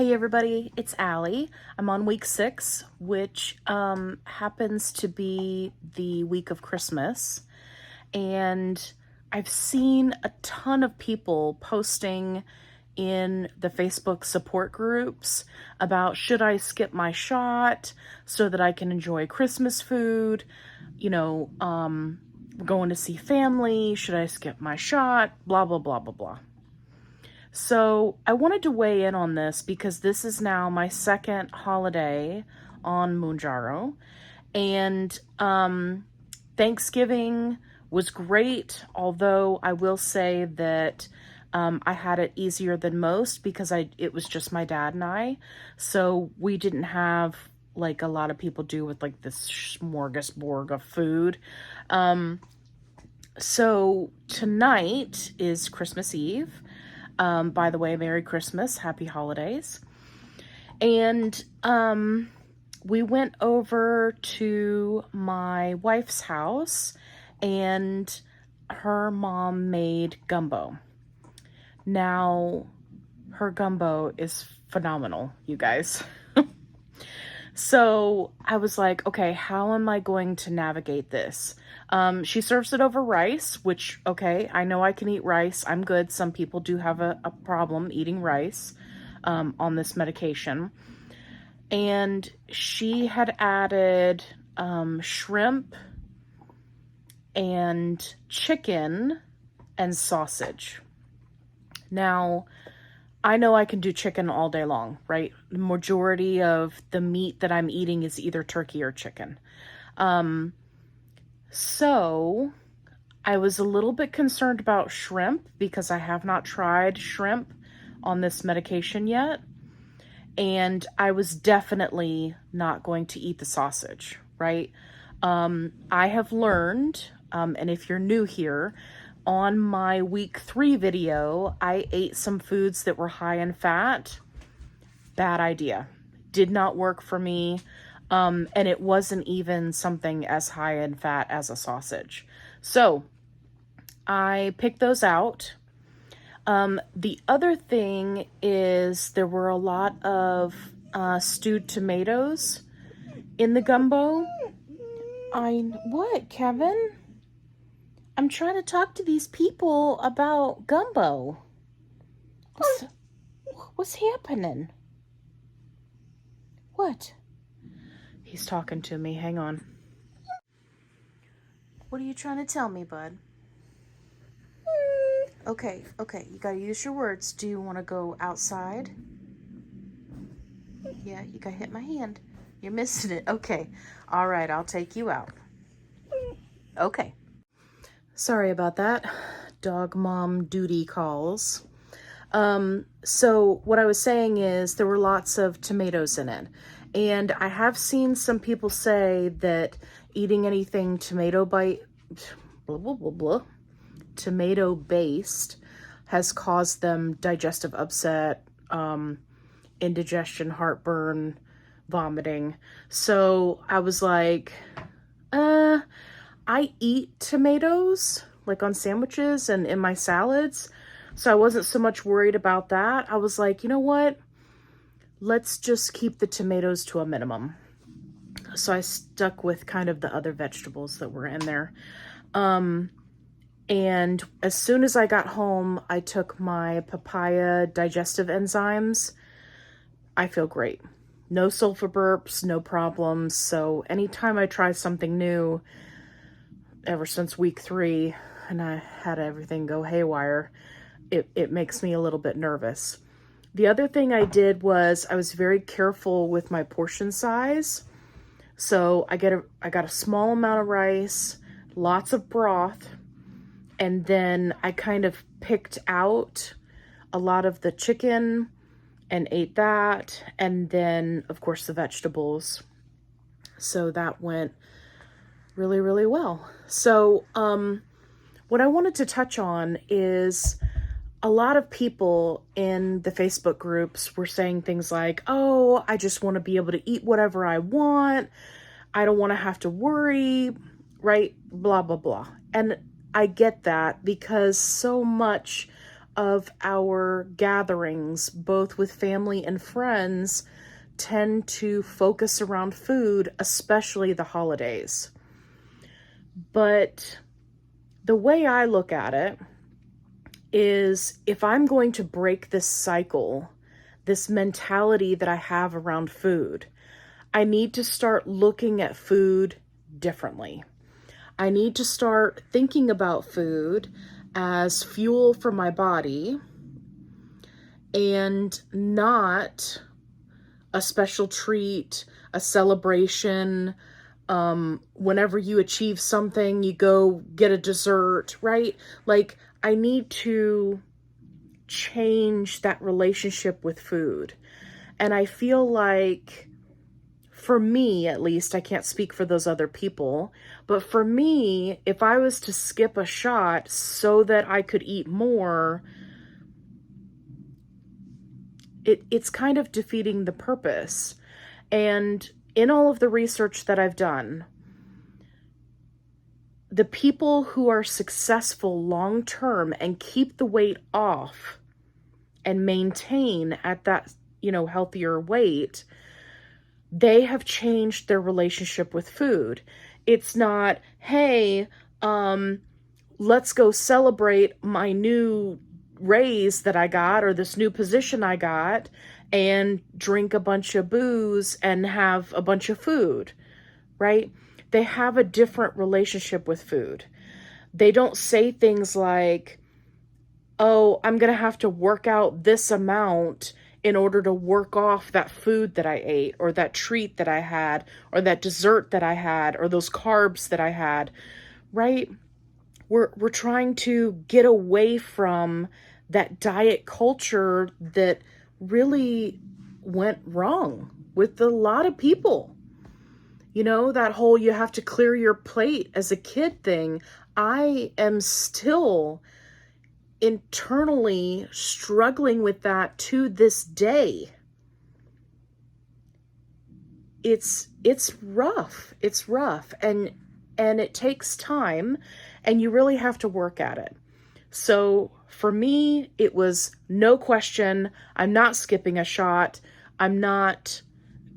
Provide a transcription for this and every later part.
Hey everybody, it's Allie. I'm on week 6, which happens to be the week of Christmas. And I've seen a ton of people posting in the Facebook support groups about should I skip my shot so that I can enjoy Christmas food, going to see family, should I skip my shot, blah, blah, blah, blah, blah. So I wanted to weigh in on this because this is now my second holiday on Mounjaro. And Thanksgiving was great, although I will say that I had it easier than most because it was just my dad and I. So we didn't have like a lot of people do with like this smorgasbord of food. So tonight is Christmas Eve. By the way, Merry Christmas, Happy Holidays. And we went over to my wife's house and her mom made gumbo. Now, her gumbo is phenomenal, you guys. So I was like, okay, how am I going to navigate this? She serves it over rice, which, okay, I know I can eat rice. I'm good. Some people do have a problem eating rice on this medication. And she had added shrimp and chicken and sausage. Now, I know I can do chicken all day long, right? The majority of the meat that I'm eating is either turkey or chicken. So I was a little bit concerned about shrimp because I have not tried shrimp on this medication yet. And I was definitely not going to eat the sausage, right? I have learned, and if you're new here, on my week 3 video, I ate some foods that were high in fat. Bad idea. Did not work for me. And it wasn't even something as high in fat as a sausage. So I picked those out. The other thing is there were a lot of stewed tomatoes in the gumbo. What, Kevin? I'm trying to talk to these people about gumbo. What's happening? What? He's talking to me. Hang on. What are you trying to tell me, bud? Okay. You gotta use your words. Do you want to go outside? Yeah, you gotta hit my hand. You're missing it. Okay. All right, I'll take you out. Okay. Sorry about that. Dog mom duty calls. So what I was saying is there were lots of tomatoes in it. And I have seen some people say that eating anything tomato based has caused them digestive upset, indigestion, heartburn, vomiting. So I was like, I eat tomatoes like on sandwiches and in my salads. So I wasn't so much worried about that. I was like, you know what? Let's just keep the tomatoes to a minimum. So I stuck with kind of the other vegetables that were in there. And as soon as I got home, I took my papaya digestive enzymes. I feel great. No sulfur burps, no problems. So anytime I try something new, ever since week 3, and I had everything go haywire, it makes me a little bit nervous. The other thing I did was I was very careful with my portion size. So I got a small amount of rice, lots of broth, and then I kind of picked out a lot of the chicken and ate that, and then of course the vegetables. So that went really, really well. So what I wanted to touch on is a lot of people in the Facebook groups were saying things like, oh, I just want to be able to eat whatever I want. I don't want to have to worry, right? Blah, blah, blah. And I get that because so much of our gatherings, both with family and friends, tend to focus around food, especially the holidays. But the way I look at it is, if I'm going to break this cycle, this mentality that I have around food, I need to start looking at food differently. I need to start thinking about food as fuel for my body and not a special treat, a celebration. Whenever you achieve something, you go get a dessert, right? Like, I need to change that relationship with food. And I feel like, for me at least, I can't speak for those other people, but for me, if I was to skip a shot so that I could eat more, it's kind of defeating the purpose. And in all of the research that I've done, the people who are successful long term and keep the weight off and maintain at that, healthier weight, they have changed their relationship with food. It's not, hey, let's go celebrate my new raise that I got, or this new position I got, and drink a bunch of booze and have a bunch of food, right? They have a different relationship with food. They don't say things like, oh, I'm going to have to work out this amount in order to work off that food that I ate, or that treat that I had, or that dessert that I had, or those carbs that I had, right? We're trying to get away from that diet culture that really went wrong with a lot of people. That whole you have to clear your plate as a kid thing. I am still internally struggling with that to this day. It's rough. It's rough. And it takes time, and you really have to work at it. So for me, it was no question. I'm not skipping a shot. I'm not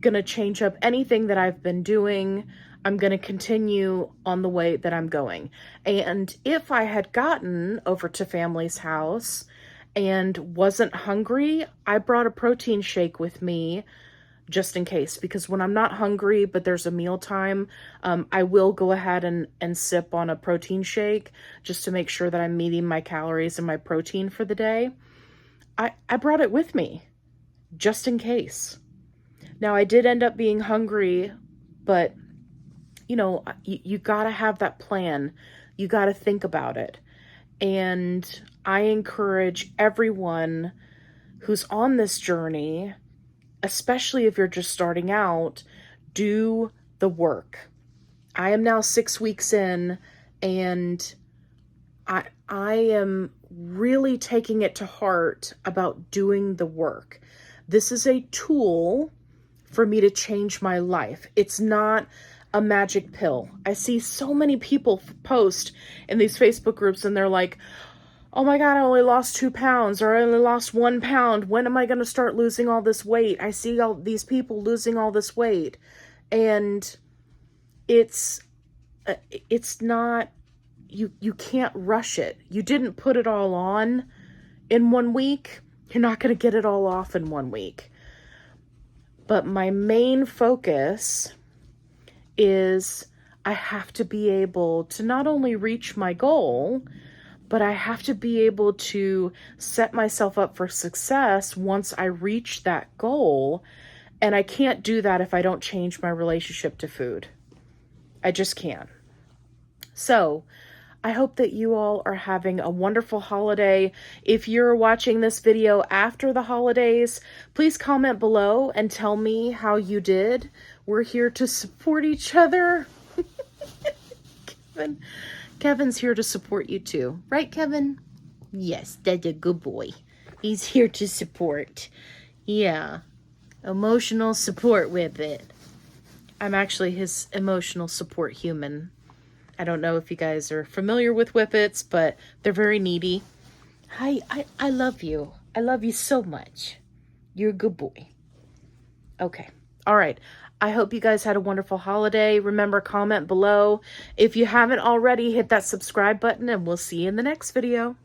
going to change up anything that I've been doing. I'm going to continue on the way that I'm going. And if I had gotten over to family's house and wasn't hungry, I brought a protein shake with me just in case, because when I'm not hungry, but there's a mealtime, I will go ahead and sip on a protein shake just to make sure that I'm meeting my calories and my protein for the day. I brought it with me just in case. Now, I did end up being hungry, but you got to have that plan. You got to think about it. And I encourage everyone who's on this journey, especially if you're just starting out, do the work. I am now 6 weeks in, and I am really taking it to heart about doing the work. This is a tool for me to change my life. It's not a magic pill. I see so many people post in these Facebook groups, and they're like, oh my God, I only lost 2 pounds, or I only lost 1 pound. When am I going to start losing all this weight? I see all these people losing all this weight. And it's not, you can't rush it. You didn't put it all on in 1 week. You're not going to get it all off in 1 week. But my main focus is I have to be able to not only reach my goal, but I have to be able to set myself up for success once I reach that goal. And I can't do that if I don't change my relationship to food. I just can't. So I hope that you all are having a wonderful holiday. If you're watching this video after the holidays, please comment below and tell me how you did. We're here to support each other. Kevin's here to support you too. Right, Kevin? Yes, that's a good boy. He's here to support. Yeah. Emotional support Whippet. I'm actually his emotional support human. I don't know if you guys are familiar with Whippets, but they're very needy. Hi, I love you. I love you so much. You're a good boy. Okay. All right. I hope you guys had a wonderful holiday. Remember, comment below. If you haven't already, hit that subscribe button, and we'll see you in the next video.